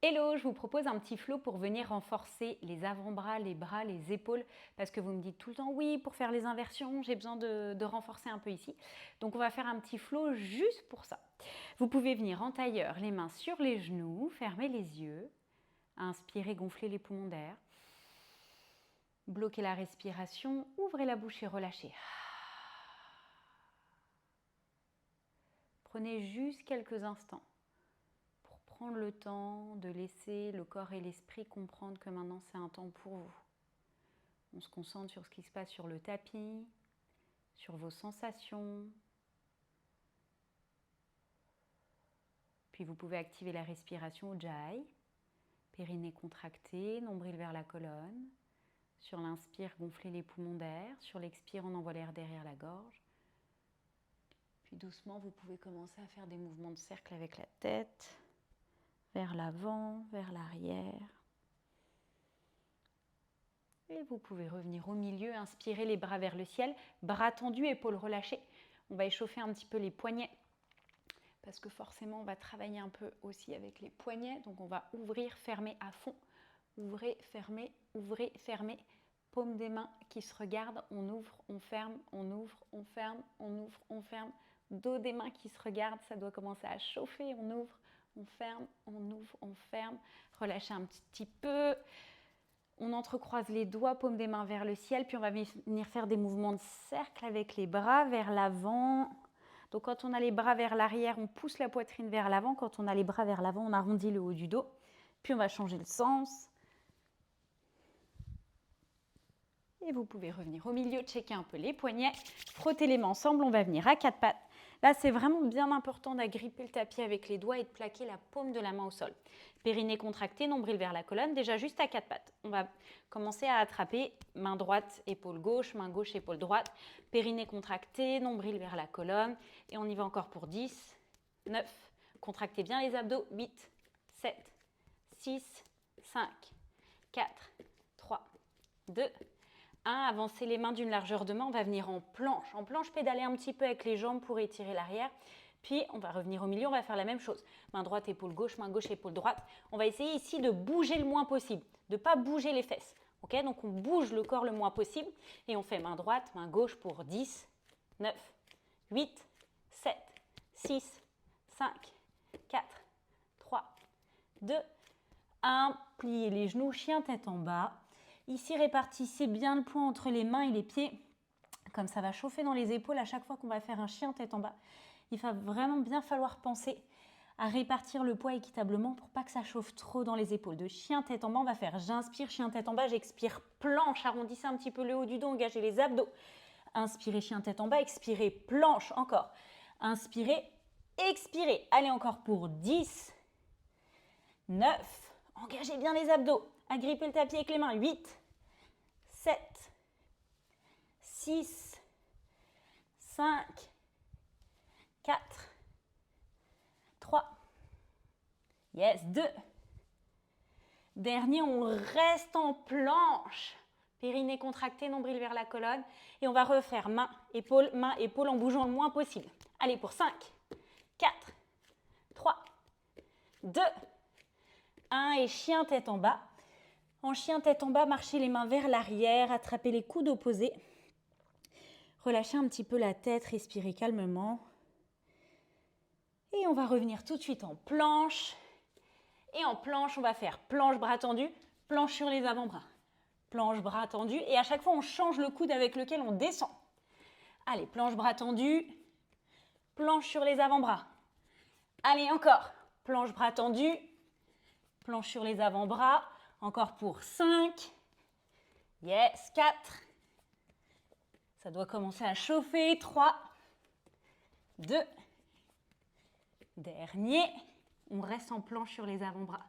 Hello, je vous propose un petit flow pour venir renforcer les avant-bras, les bras, les épaules, parce que vous me dites tout le temps oui, pour faire les inversions, j'ai besoin de renforcer un peu ici. Donc on va faire un petit flow juste pour ça. Vous pouvez venir en tailleur, les mains sur les genoux, fermer les yeux, inspirez, gonflez les poumons d'air, bloquez la respiration, ouvrez la bouche et relâchez. Prenez juste quelques instants. Prendre le temps de laisser le corps et l'esprit comprendre que maintenant c'est un temps pour vous. On se concentre sur ce qui se passe sur le tapis, sur vos sensations. Puis vous pouvez activer la respiration Ujjayi, périnée contracté, nombril vers la colonne. Sur l'inspire, gonflez les poumons d'air. Sur l'expire, on envoie l'air derrière la gorge. Puis doucement, vous pouvez commencer à faire des mouvements de cercle avec la tête, vers l'avant, vers l'arrière. Et vous pouvez revenir au milieu, inspirer les bras vers le ciel, bras tendus, épaules relâchées. On va échauffer un petit peu les poignets parce que forcément on va travailler un peu aussi avec les poignets. Donc on va ouvrir, fermer à fond. Ouvrez, fermez, paume des mains qui se regardent. On ouvre, on ferme, on ouvre, on ferme, on ouvre, on ferme. Dos des mains qui se regardent, ça doit commencer à chauffer. On ouvre, on ferme, on ouvre, on ferme. Relâchez un petit peu. On entrecroise les doigts, paume des mains vers le ciel, puis on va venir faire des mouvements de cercle avec les bras vers l'avant. Donc quand on a les bras vers l'arrière, on pousse la poitrine vers l'avant. Quand on a les bras vers l'avant, on arrondit le haut du dos. Puis on va changer le sens. Et vous pouvez revenir au milieu, checker un peu les poignets, frotter les mains ensemble, on va venir à quatre pattes. Là, c'est vraiment bien important d'agripper le tapis avec les doigts et de plaquer la paume de la main au sol. Périnée contracté, nombril vers la colonne, déjà juste à quatre pattes. On va commencer à attraper main droite, épaule gauche, main gauche, épaule droite. Périnée contracté, nombril vers la colonne. Et on y va encore pour 10, 9, contractez bien les abdos, 8, 7, 6, 5, 4, 3, 2, 1, avancez les mains d'une largeur de main, on va venir en planche. En planche, pédaler un petit peu avec les jambes pour étirer l'arrière. Puis, on va revenir au milieu, on va faire la même chose. Main droite, épaule gauche, épaule droite. On va essayer ici de bouger le moins possible, de ne pas bouger les fesses. Okay, donc, on bouge le corps le moins possible. Et on fait main droite, main gauche pour 10, 9, 8, 7, 6, 5, 4, 3, 2, 1. Pliez les genoux, chien tête en bas. Ici, répartissez bien le poids entre les mains et les pieds, comme ça va chauffer dans les épaules à chaque fois qu'on va faire un chien tête en bas. Il va vraiment bien falloir penser à répartir le poids équitablement pour pas que ça chauffe trop dans les épaules. De chien tête en bas, on va faire j'inspire, chien tête en bas, j'expire, planche, arrondissez un petit peu le haut du dos, engagez les abdos. Inspirez, chien tête en bas, expirez, planche, encore. Inspirez, expirez. Allez encore pour 10, 9, engagez bien les abdos. Agrippez le tapis avec les mains, 8, 7, 6, 5, 4, 3, yes, 2. Dernier, on reste en planche. Périnée contracté, nombril vers la colonne. Et on va refaire main, épaule, en bougeant le moins possible. Allez, pour 5, 4, 3, 2, 1. Et chien tête en bas. En chien tête en bas, marchez les mains vers l'arrière, attrapez les coudes opposés. Relâchez un petit peu la tête, respirez calmement. Et on va revenir tout de suite en planche. Et en planche, on va faire planche bras tendu, planche sur les avant-bras. Planche bras tendu. Et à chaque fois, on change le coude avec lequel on descend. Allez, planche bras tendu, planche sur les avant-bras. Allez, encore. Planche bras tendu, planche sur les avant-bras. Encore pour 5. Yes, 4. Ça doit commencer à chauffer. 3, 2. Dernier. On reste en planche sur les avant-bras.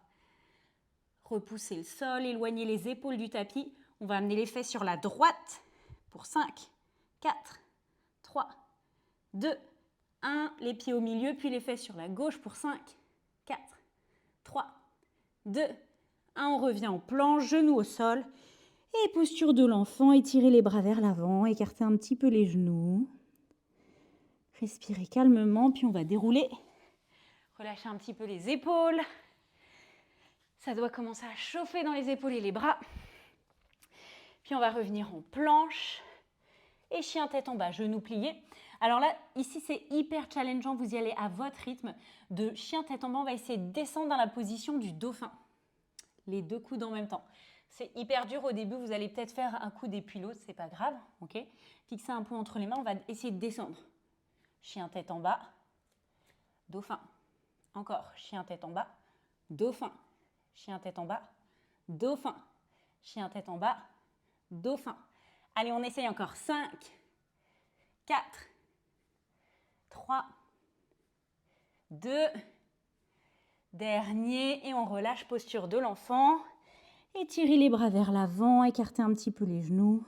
Repoussez le sol, éloignez les épaules du tapis. On va amener les fesses sur la droite pour 5, 4, 3, 2, 1. Les pieds au milieu, puis les fesses sur la gauche pour 5, 4, 3, 2, 1. On revient en planche, genoux au sol. Et posture de l'enfant, étirez les bras vers l'avant, écartez un petit peu les genoux. Respirez calmement, puis on va dérouler. Relâchez un petit peu les épaules. Ça doit commencer à chauffer dans les épaules et les bras. Puis on va revenir en planche. Et chien tête en bas, genoux pliés. Alors là, ici, c'est hyper challengeant. Vous y allez à votre rythme. De chien tête en bas, on va essayer de descendre dans la position du dauphin. Les deux coudes en même temps. C'est hyper dur au début. Vous allez peut-être faire un coude et puis l'autre. C'est pas grave. Ok. Fixez un point entre les mains. On va essayer de descendre. Chien tête en bas. Dauphin. Encore. Chien tête en bas. Dauphin. Chien tête en bas. Dauphin. Chien tête en bas. Dauphin. Allez, on essaye encore. 5, 4, 3, 2, dernier. Et on relâche, posture de l'enfant. Étirez les bras vers l'avant, écartez un petit peu les genoux.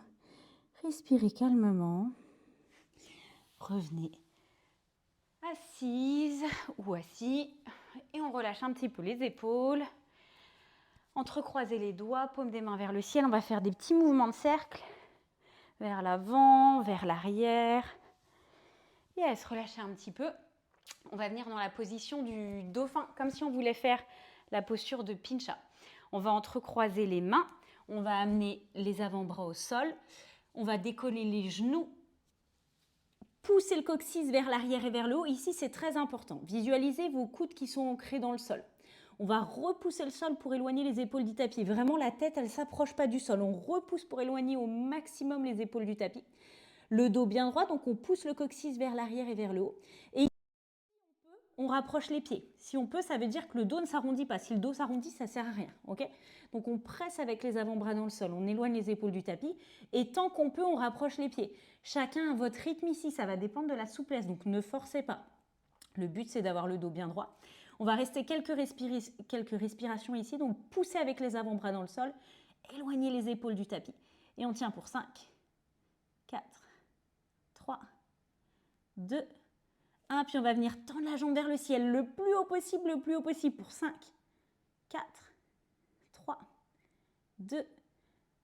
Respirez calmement. Revenez assise ou assis. Et on relâche un petit peu les épaules. Entrecroisez les doigts, paume des mains vers le ciel. On va faire des petits mouvements de cercle. Vers l'avant, vers l'arrière. Yes, relâchez un petit peu. On va venir dans la position du dauphin, comme si on voulait faire la posture de pincha. On va entrecroiser les mains. On va amener les avant-bras au sol. On va décoller les genoux. Pousser le coccyx vers l'arrière et vers le haut. Ici, c'est très important. Visualisez vos coudes qui sont ancrés dans le sol. On va repousser le sol pour éloigner les épaules du tapis. Vraiment, la tête, elle ne s'approche pas du sol. On repousse pour éloigner au maximum les épaules du tapis. Le dos bien droit, donc on pousse le coccyx vers l'arrière et vers le haut. Et on rapproche les pieds. Si on peut, ça veut dire que le dos ne s'arrondit pas. Si le dos s'arrondit, ça ne sert à rien. Okay, donc on presse avec les avant-bras dans le sol. On éloigne les épaules du tapis. Et tant qu'on peut, on rapproche les pieds. Chacun à votre rythme ici. Ça va dépendre de la souplesse. Donc ne forcez pas. Le but, c'est d'avoir le dos bien droit. On va rester quelques respirations ici. Donc poussez avec les avant-bras dans le sol. Éloignez les épaules du tapis. Et on tient pour 5, 4, 3, 2, 1. Puis on va venir tendre la jambe vers le ciel le plus haut possible pour 5, 4, 3, 2,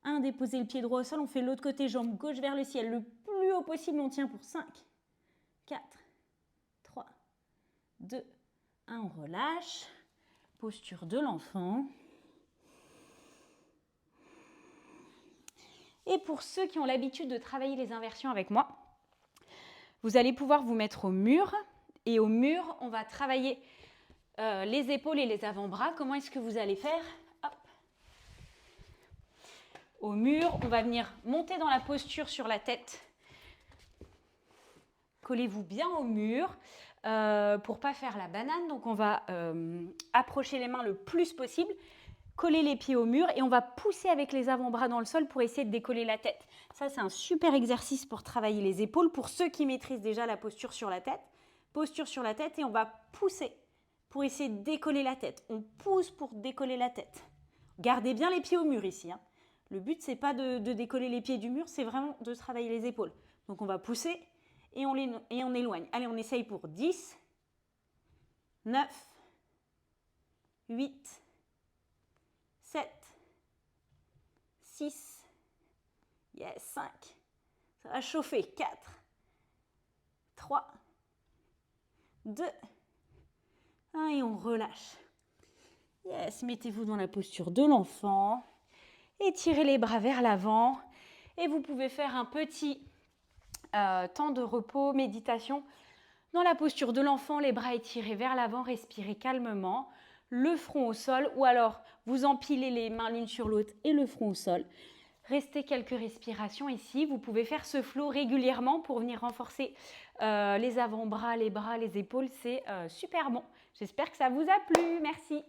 1. Déposez le pied droit au sol. On fait l'autre côté, jambe gauche vers le ciel le plus haut possible. On tient pour 5, 4, 3, 2, 1. On relâche. Posture de l'enfant. Et pour ceux qui ont l'habitude de travailler les inversions avec moi, vous allez pouvoir vous mettre au mur. Et au mur, on va travailler les épaules et les avant-bras. Comment est-ce que vous allez faire? Hop. Au mur, on va venir monter dans la posture sur la tête. Collez-vous bien au mur pour ne pas faire la banane. Donc, on va approcher les mains le plus possible. Coller les pieds au mur et on va pousser avec les avant-bras dans le sol pour essayer de décoller la tête. Ça, c'est un super exercice pour travailler les épaules. Pour ceux qui maîtrisent déjà la posture sur la tête, et on va pousser pour essayer de décoller la tête. On pousse pour décoller la tête. Gardez bien les pieds au mur ici. Hein. Le but, ce n'est pas de décoller les pieds du mur, c'est vraiment de travailler les épaules. Donc, on va pousser et on éloigne. Allez, on essaye pour 10, 9, 8, 7, 6, yes, 5, ça va chauffer, 4, 3, 2, 1 et on relâche. Yes, mettez-vous dans la posture de l'enfant, étirez les bras vers l'avant et vous pouvez faire un petit temps de repos, méditation dans la posture de l'enfant, les bras étirés vers l'avant, respirez calmement. Le front au sol ou alors vous empilez les mains l'une sur l'autre et le front au sol. Restez quelques respirations ici. Vous pouvez faire ce flow régulièrement pour venir renforcer les avant-bras, les bras, les épaules. C'est super bon. J'espère que ça vous a plu. Merci.